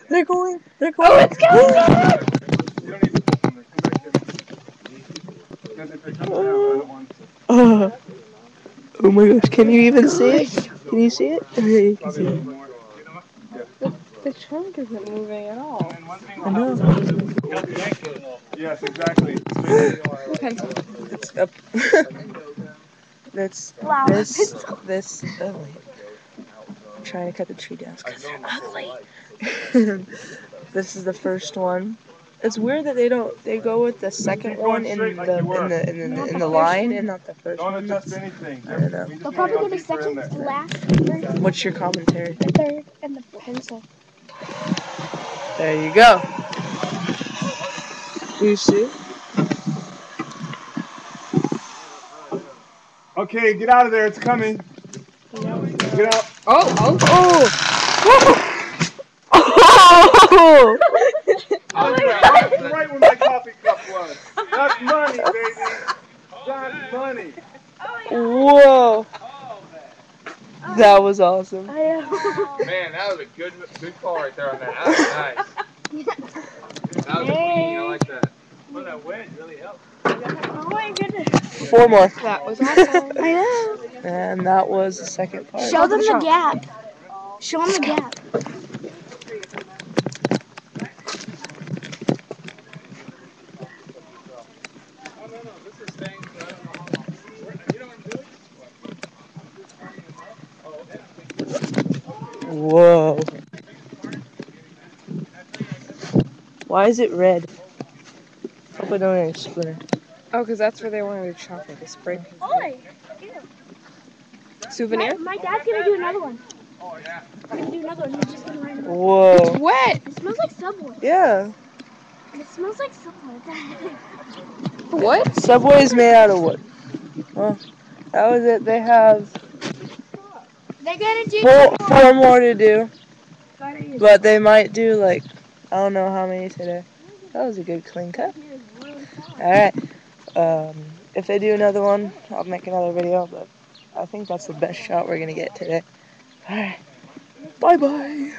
They're going. They're Oh, going. it's going. You don't need to pull from there. Come back here. Because if they come down, I don't want to. Oh my gosh, can you even see it? Can you see it? Okay, you can see it. The trunk isn't moving at all. I know. Yes, exactly. Pencil. It's up. This. Oh wait. I'm trying to cut the tree down because they're ugly. This is the first one. It's weird that they go with the second one in the line and not the first Don't one. adjust anything. I don't know. They'll probably go to second to last, first, What's your commentary? the third, and the pencil. There you go. You see? Okay, get out of there. It's coming. Get out. Oh. Oh! Right where my coffee cup was. That's money, baby. That's money. Whoa! That was awesome. Man, that was a good call right there on that. That was nice. That was clean. I like that. Well, that wind really helped. Oh my goodness. 4 more. That was awesome. I know. And that was the second part. Show them the gap. Show them the gap. Whoa. Why is it red? Hope I don't get a splinter. Oh, because that's where they wanted to chop it. The spray paint. Oi. Souvenir? My dad's gonna do another one. He's gonna do another one. He's just gonna run. Whoa. Wet. It smells like Subway. Yeah. It smells like Subway. What? Subway is made out of wood. Well, that was it. They have They're gonna do 4 more to do. But they might do like, I don't know how many today. That was a good clean cut. Alright. If they do another one, I'll make another video. But I think that's the best shot we're going to get today. Alright. Bye-bye.